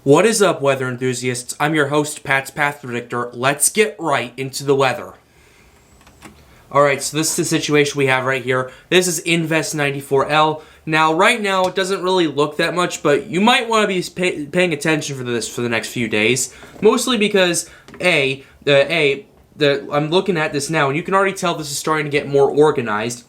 What is up, weather enthusiasts? I'm your host, Pat's Path Predictor. Let's get right into the weather. Alright, so this is the situation we have right here. This is Invest 94L. Now, right now, it doesn't really look that much, but you might want to be paying attention for this for the next few days. Mostly because, I'm looking at this now, and you can already tell this is starting to get more organized.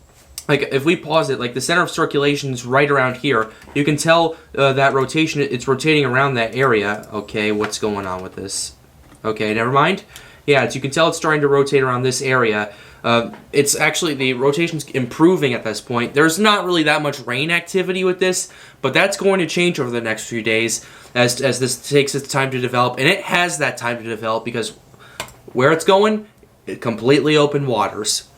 Like, if we pause it, like, the center of circulation is right around here. You can tell that rotation, it's rotating around that area. Okay, what's going on with this? Okay, never mind. Yeah, you can tell it's starting to rotate around this area. It's actually, the rotation's improving at this point. There's not really that much rain activity with this, but that's going to change over the next few days as this takes its time to develop. And it has that time to develop because where it's going, completely open waters.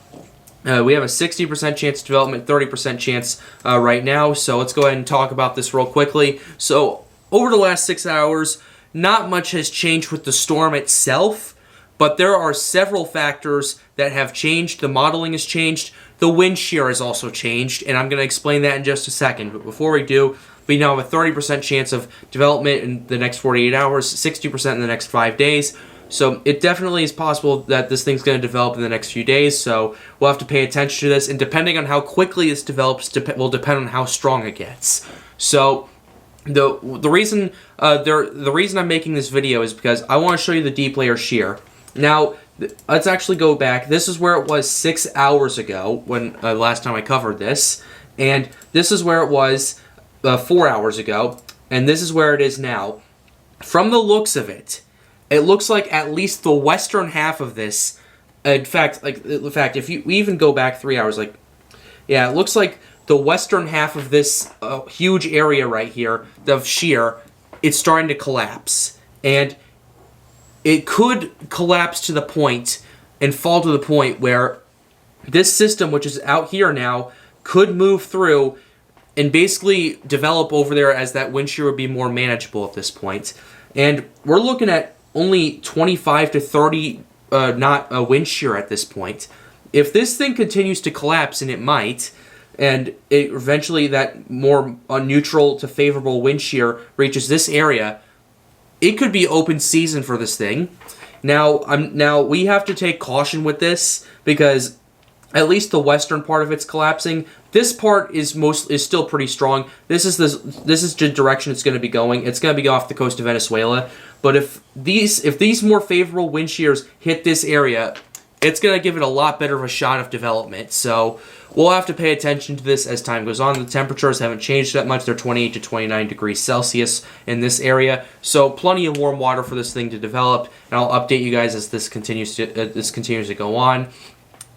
We have a 60% chance of development, 30% chance right now, so let's go ahead and talk about this real quickly. So, over the last 6 hours, not much has changed with the storm itself, but there are several factors that have changed. The modeling has changed. The wind shear has also changed, and I'm going to explain that in just a second. But before we do, we now have a 30% chance of development in the next 48 hours, 60% in the next 5 days. So it definitely is possible that this thing's going to develop in the next few days, so we'll have to pay attention to this, and depending on how quickly this develops will depend on how strong it gets. So the reason I'm making this video is because I want to show you the deep layer shear. Now, let's actually go back. This is where it was 6 hours ago when last time I covered this, and this is where it was 4 hours ago, and this is where it is now. From the looks of it, it looks like at least the western half of this, in fact, if we even go back 3 hours, it looks like the western half of this huge area right here, the shear, it's starting to collapse. And it could collapse to the point and fall to the point where this system, which is out here now, could move through and basically develop over there as that wind shear would be more manageable at this point. And we're looking at only 25 to 30 knot wind shear at this point. If this thing continues to collapse, and it might, and eventually that more neutral to favorable wind shear reaches this area, it could be open season for this thing. Now we have to take caution with this because at least the western part of it's collapsing. This part is still pretty strong. This is the direction it's going to be going. It's going to be off the coast of Venezuela. But if these more favorable wind shears hit this area, it's going to give it a lot better of a shot of development. So we'll have to pay attention to this as time goes on. The temperatures haven't changed that much. They're 28 to 29 degrees Celsius in this area. So plenty of warm water for this thing to develop. And I'll update you guys as this continues to go on.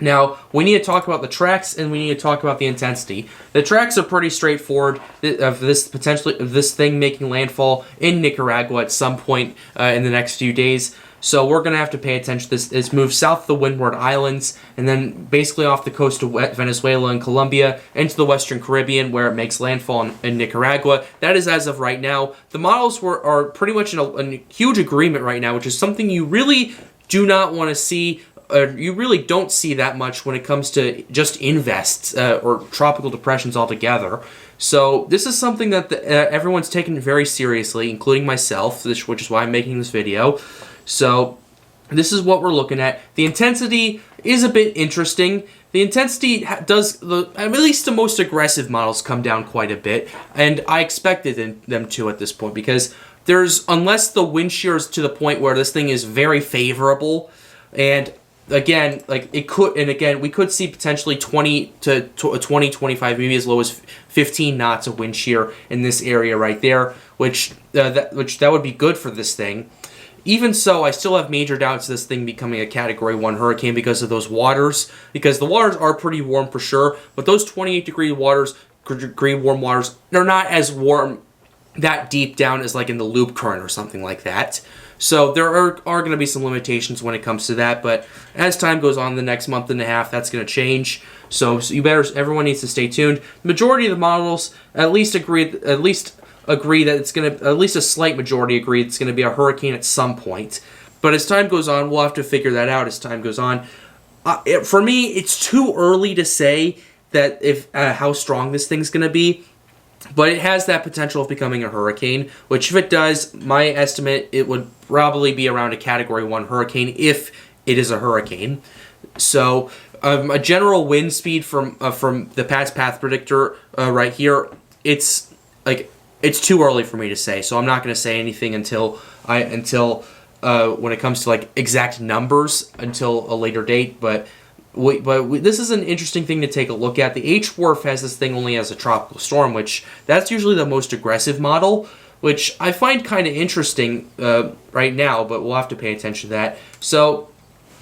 Now, we need to talk about the tracks, and we need to talk about the intensity. The tracks are pretty straightforward of this thing making landfall in Nicaragua at some point in the next few days. So we're going to have to pay attention to this. It's moved south the Windward Islands, and then basically off the coast of Venezuela and Colombia into the Western Caribbean, where it makes landfall in Nicaragua. That is as of right now. The models are pretty much in a huge agreement right now, which is something you really do not want to see. You really don't see that much when it comes to just invests or tropical depressions altogether. So this is something that everyone's taken very seriously, including myself, which is why I'm making this video. So this is what we're looking at. The intensity is a bit interesting. The intensity does, at least the most aggressive models come down quite a bit, and I expected them to at this point because unless the wind shear is to the point where this thing is very favorable, and again, we could see potentially 20 to 25, maybe as low as 15 knots of wind shear in this area right there, which that would be good for this thing. Even so, I still have major doubts of this thing becoming a Category 1 hurricane because of those waters, because the waters are pretty warm for sure, but those 28-degree warm waters, they're not as warm that deep down as like in the loop current or something like that. So there are going to be some limitations when it comes to that, but as time goes on, the next month and a half, that's going to change. So everyone needs to stay tuned. The majority of the models at least agree that it's going to, at least a slight majority agree it's going to be a hurricane at some point. But as time goes on, we'll have to figure that out as time goes on. For me, it's too early to say that how strong this thing's going to be. but it has that potential of becoming a hurricane, which if it does, my estimate, it would probably be around a Category 1 hurricane if it is a hurricane. So a general wind speed from the Pat's Path Predictor right here, it's too early for me to say, so I'm not going to say anything until when it comes to like exact numbers until a later date, but this is an interesting thing to take a look at. The H-Wharf has this thing only as a tropical storm, which that's usually the most aggressive model, which I find kind of interesting right now, but we'll have to pay attention to that. So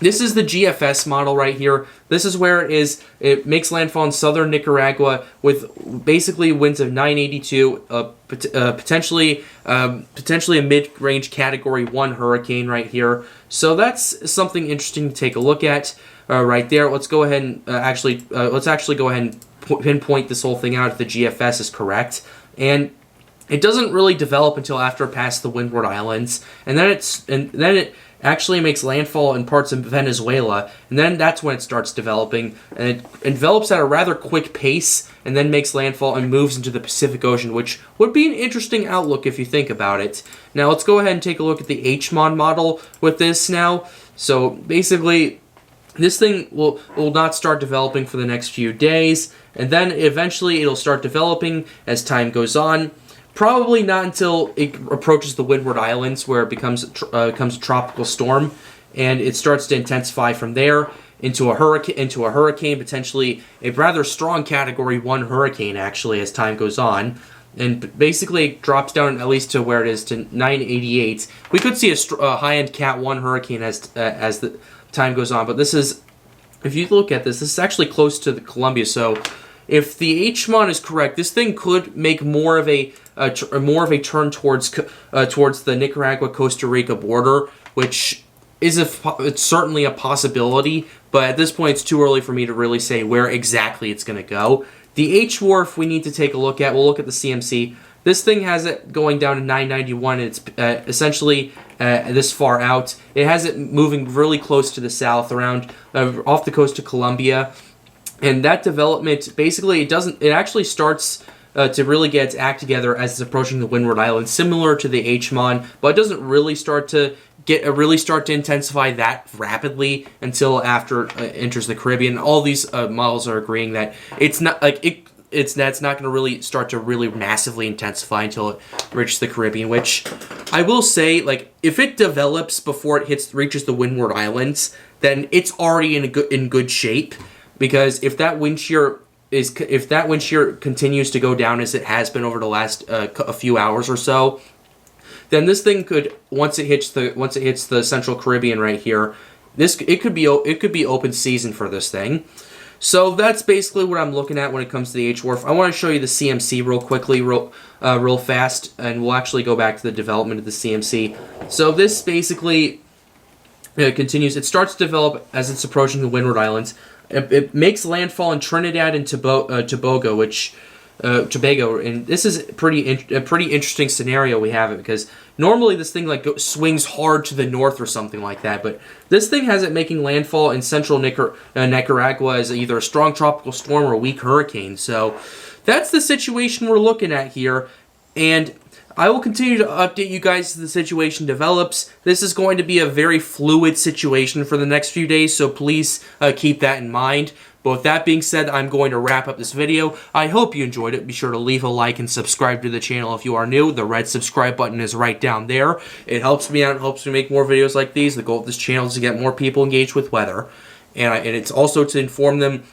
this is the GFS model right here. This is where it makes landfall in southern Nicaragua with basically winds of 982, potentially a mid-range Category 1 hurricane right here. So that's something interesting to take a look at. Right there. Let's go ahead and let's actually go ahead and pinpoint this whole thing out if the GFS is correct. And it doesn't really develop until after past the Windward Islands, and then it actually makes landfall in parts of Venezuela, and then that's when it starts developing, and it develops at a rather quick pace, and then makes landfall and moves into the Pacific Ocean, which would be an interesting outlook if you think about it. Now let's go ahead and take a look at the HMON model with this now. So basically, this thing will not start developing for the next few days, and then eventually it'll start developing as time goes on. Probably not until it approaches the Windward Islands, where it becomes a tropical storm, and it starts to intensify from there into a hurricane, potentially a rather strong Category 1 hurricane, actually, as time goes on. And basically it drops down at least to where it is, to 988. We could see a high-end Cat 1 hurricane as the time goes on, but this is, if you look at this is actually close to the Columbia, so if the HMON is correct, this thing could make more of a turn towards the Nicaragua-Costa Rica border, which is it's certainly a possibility, but at this point it's too early for me to really say where exactly it's going to go. The H-Wharf we need to take a look at. We'll look at the CMC. This thing has it going down to 991, and it's essentially this far out. It has it moving really close to the south, around off the coast of Colombia, and that development basically it actually starts to really get its act together as it's approaching the Windward Islands, similar to the HMON, but it doesn't really start to intensify that rapidly until after it enters the Caribbean. All these models are agreeing that it's not not going to really start to really massively intensify until it reaches the Caribbean, which I will say, like, if it develops before it reaches the Windward Islands, then it's already in good shape, because if that wind shear continues to go down as it has been over the last a few hours or so, then this thing could, once it hits the Central Caribbean right here, it could be open season for this thing. So that's basically what I'm looking at when it comes to the H-Wharf. I want to show you the CMC real quickly, real fast, and we'll actually go back to the development of the CMC. So this basically continues. It starts to develop as it's approaching the Windward Islands. It makes landfall in Trinidad and Tobago, and this is a pretty interesting scenario we have it, because normally this thing swings hard to the north or something like that, but this thing has it making landfall in central Nicaragua as either a strong tropical storm or a weak hurricane. So that's the situation we're looking at here, and I will continue to update you guys as the situation develops. This is going to be a very fluid situation for the next few days, so please keep that in mind. But with that being said, I'm going to wrap up this video. I hope you enjoyed it. Be sure to leave a like and subscribe to the channel if you are new. The red subscribe button is right down there. It helps me out. It helps me make more videos like these. The goal of this channel is to get more people engaged with weather. And it's also to inform them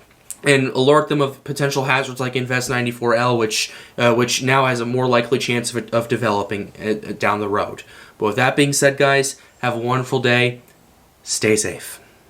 and alert them of potential hazards like Invest 94L, which now has a more likely chance of developing down the road. But with that being said, guys, have a wonderful day. Stay safe.